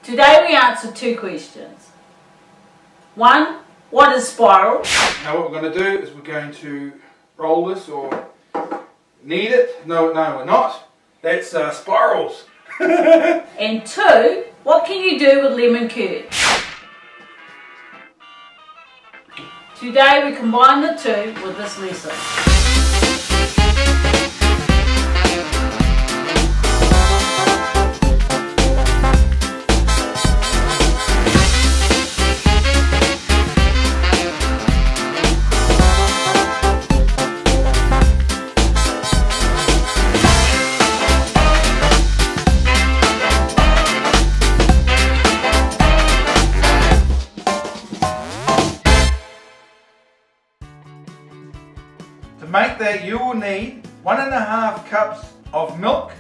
Today we answer two questions. One, what is spiral? Now what we're going to do is we're going to roll this or knead it. No, we're not. That's spirals. And two, what can you do with lemon curd? Today we combine the two with this lesson. To make that you will need 1.5 cups of milk,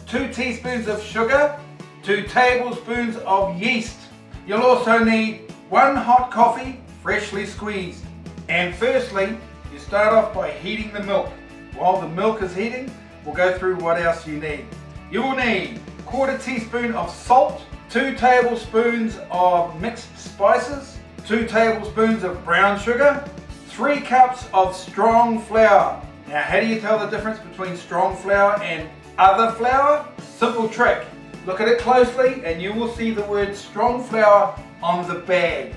2 teaspoons of sugar, 2 tablespoons of yeast. You'll also need 1 hot coffee, freshly squeezed. And firstly, you start off by heating the milk. While the milk is heating, we'll go through what else you need. You will need 1/4 teaspoon of salt, 2 tablespoons of mixed spices, 2 tablespoons of brown sugar, 3 cups of strong flour. Now how do you tell the difference between strong flour and other flour? Simple trick. Look at it closely and you will see the word strong flour on the bag.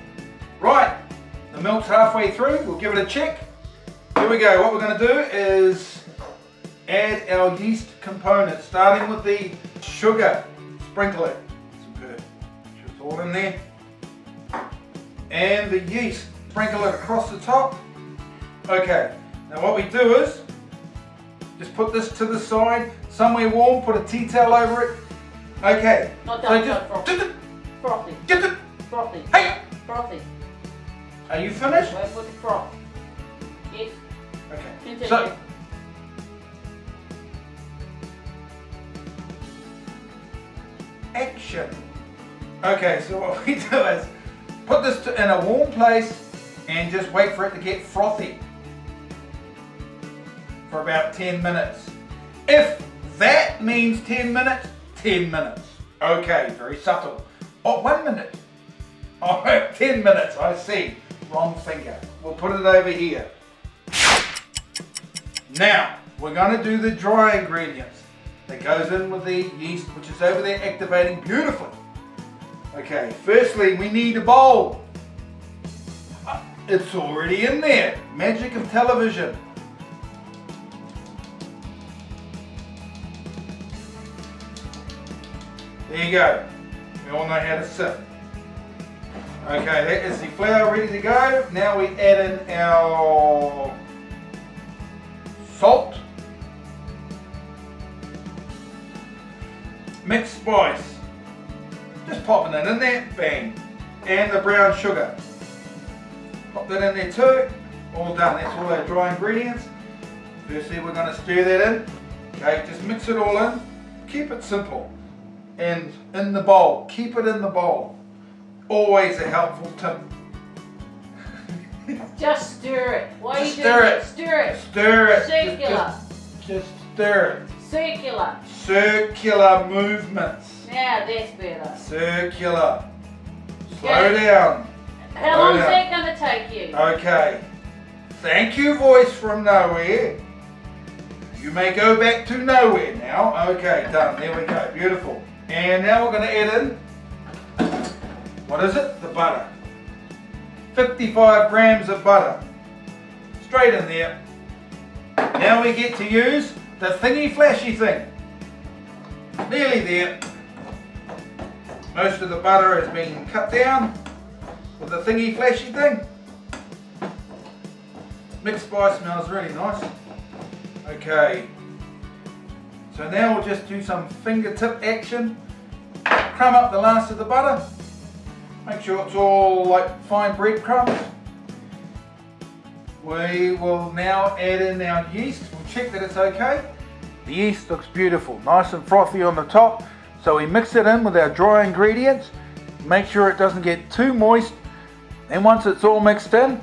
Right, the milk's halfway through, we'll give it a check. Here we go, what we're going to do is add our yeast components, starting with the sugar. Sprinkle it. Superb. It's all in there. And the yeast. Sprinkle it across the top. Okay, now what we do is just put this to the side, somewhere warm, put a tea towel over it. Okay, Not so done, just frothy. Frothy. Hey! Frothy. Are you finished? Wait with the froth. Yes. Okay, Continue. so action. Okay, so what we do is put this in a warm place and just wait for it to get frothy for about 10 minutes. If that means 10 minutes, 10 minutes. Okay, very subtle. Oh, 1 minute. Oh, 10 minutes, I see. Wrong finger. We'll put it over here. Now, we're going to do the dry ingredients that goes in with the yeast, which is over there activating beautifully. Okay, firstly, we need a bowl. It's already in there. Magic of television. There you go. We all know how to sip. Okay, that is the flour ready to go. Now we add in our salt, mixed spice. Just popping it in there, bang. And the brown sugar. Pop that in there too. All done. That's all our dry ingredients. Firstly, we're going to stir that in. Okay, just mix it all in. Keep it simple. And in the bowl. Keep it in the bowl. Always a helpful tip. Just stir it. Why are you doing Stir that? it. Stir it. Stir it. Circular. Just stir it. Circular. Circular movements. Now that's better. Circular. Slow Okay. down. How long is that going to take you? Okay. Thank you, voice from nowhere. You may go back to nowhere now. Okay, done. There we go. Beautiful. And now we're going to add in, what is it? The butter. 55 grams of butter. Straight in there. Now we get to use the thingy flashy thing. Nearly there. Most of the butter has been cut down with the thingy flashy thing. Mixed spice smells really nice. Okay. So now we'll just do some fingertip action. Crumb up the last of the butter. Make sure it's all like fine breadcrumbs. We will now add in our yeast. We'll check that it's okay. The yeast looks beautiful, nice and frothy on the top. So we mix it in with our dry ingredients. Make sure it doesn't get too moist. Then once it's all mixed in,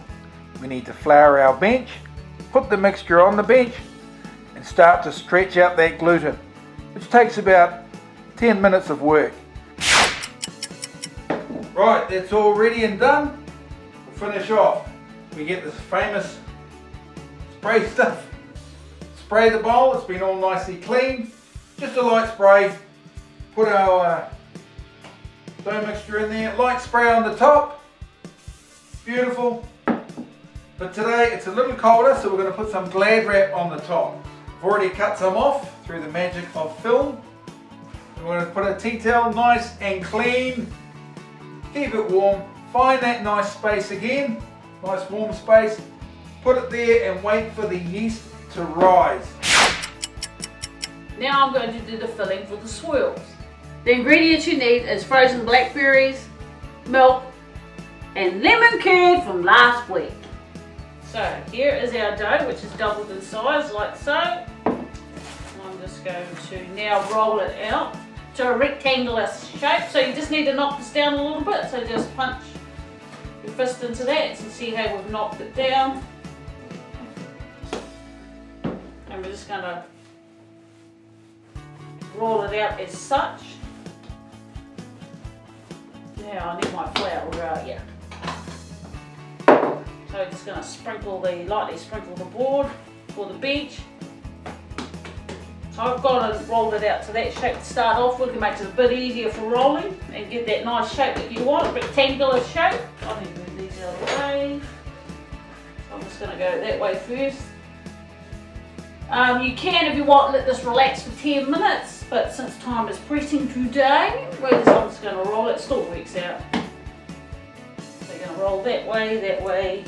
we need to flour our bench. Put the mixture on the bench and start to stretch out that gluten, which takes about 10 minutes of work. Right, that's all ready and done. We'll finish off. We get this famous spray stuff. Spray the bowl, it's been all nicely cleaned. Just a light spray. Put our dough mixture in there. Light spray on the top. Beautiful. But today it's a little colder, so we're going to put some Glad wrap on the top. I've already cut some off through the magic of film. We're going to put a tea towel nice and clean. Keep it warm. Find that nice space again. Nice warm space. Put it there and wait for the yeast to rise. Now I'm going to do the filling for the swirls. The ingredients you need is frozen blackberries, milk, and lemon curd from last week. So here is our dough, which is doubled in size like so. I'm just going to now roll it out to a rectangular shape. So you just need to knock this down a little bit. So just punch your fist into that and see how we've knocked it down. And we're just going to roll it out as such. Now I need my flour right here. So I'm just going to lightly sprinkle the board for the beach. So I've got it rolled it out to that shape to start off with. It makes it a bit easier for rolling and get that nice shape that you want, rectangular shape. I need to move these out of the way. So I'm just going to go that way first. You can, if you want, let this relax for 10 minutes, but since time is pressing today, I'm just going to roll it. It still works out. So you're going to roll that way,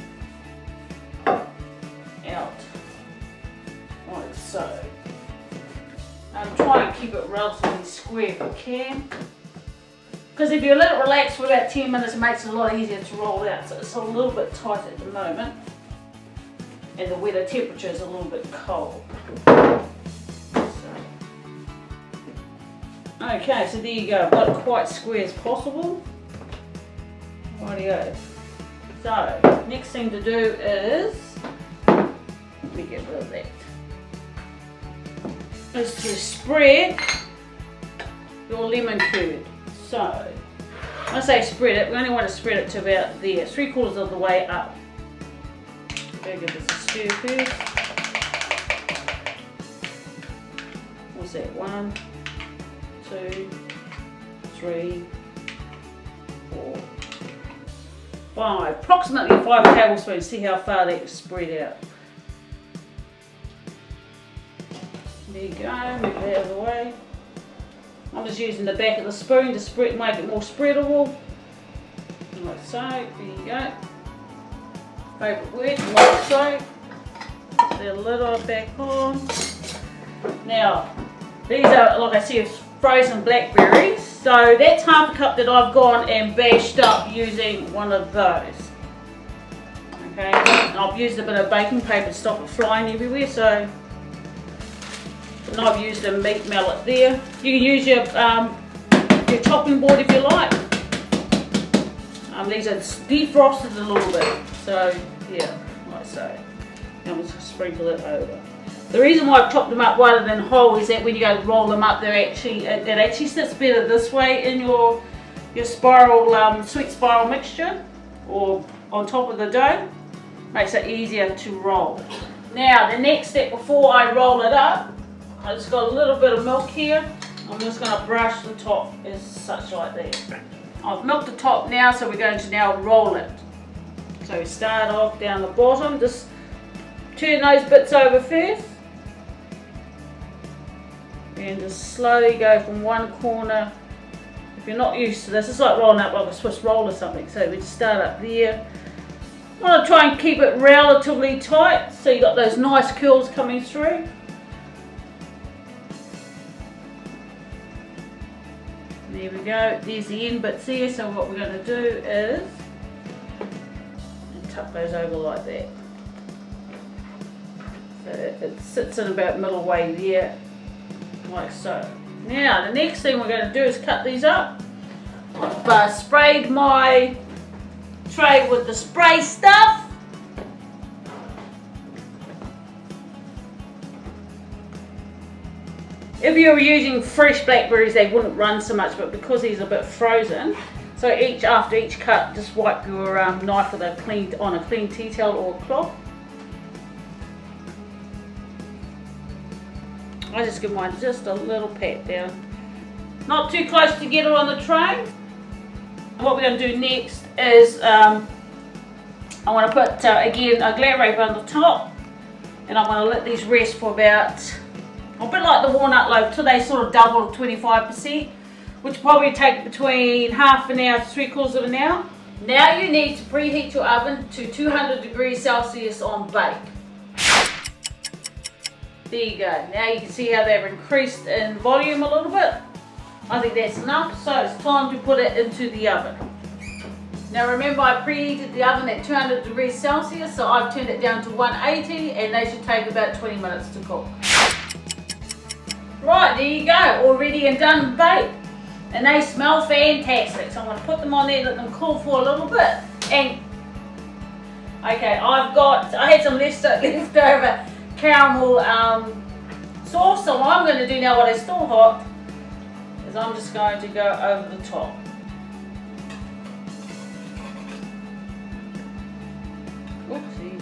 out, like so. Try and keep it relatively square if you can, because if you let it relax for about 10 minutes, it makes it a lot easier to roll out. So it's a little bit tight at the moment, and the weather temperature is a little bit cold. Okay, so there you go. I've got it quite square as possible. Rightio. So next thing to do is, let me get rid of that, is to spread your lemon curd. So when I say spread it, we only want to spread it to about there, 3/4 of the way up. Go give this a stir first. What's that? 1, 2, 3, 4, 5. Approximately 5 tablespoons. See how far that is spread out. There you go, move it out of the way. I'm just using the back of the spoon to make it more spreadable. Like so, there you go. Favourite word, like so. Put the lid back on. Now, these are, like I said, frozen blackberries. So that's half a cup that I've gone and bashed up using one of those. Okay, and I've used a bit of baking paper to stop it flying everywhere. So. And I've used a meat mallet there. You can use your chopping board if you like. These are defrosted a little bit, so yeah, like so. And I'm just sprinkle it over. The reason why I've chopped them up rather than whole is that when you go to roll them up, it actually sits better this way in your spiral sweet spiral mixture, or on top of the dough. Makes it easier to roll. Now the next step before I roll it up, I just got a little bit of milk here. I'm just going to brush the top as such like that. I've milked the top now, so we're going to now roll it. So we start off down the bottom, just turn those bits over first. And just slowly go from one corner. If you're not used to this, it's like rolling up like a Swiss roll or something. So we just start up there. I want to try and keep it relatively tight, so you got those nice curls coming through. There we go, there's the end bits there, so what we're going to do is tuck those over like that. So it sits in about middle way there, like so. Now the next thing we're going to do is cut these up. I've sprayed my tray with the spray stuff. If you were using fresh blackberries, they wouldn't run so much, but because these are a bit frozen, So after each cut, just wipe your knife with a clean tea towel or cloth. I just give mine just a little pat down. Not too close together on the tray. What we're going to do next is I want to put again a glare wrap on the top, and I'm going to let these rest for about a bit like the walnut loaf till they sort of double to 25%, which probably take between half an hour to 3/4 of an hour. Now you need to preheat your oven to 200 degrees Celsius on bake. There you go. Now you can see how they've increased in volume a little bit. I think that's enough, so it's time to put it into the oven. Now remember, I preheated the oven at 200 degrees Celsius, so I've turned it down to 180, and they should take about 20 minutes to cook. Right, there you go, all ready and done and baked. And they smell fantastic, so I'm going to put them on there, let them cool for a little bit. And okay, I had some leftover caramel sauce, so what I'm going to do now while they're still hot is I'm just going to go over the top. Oopsie.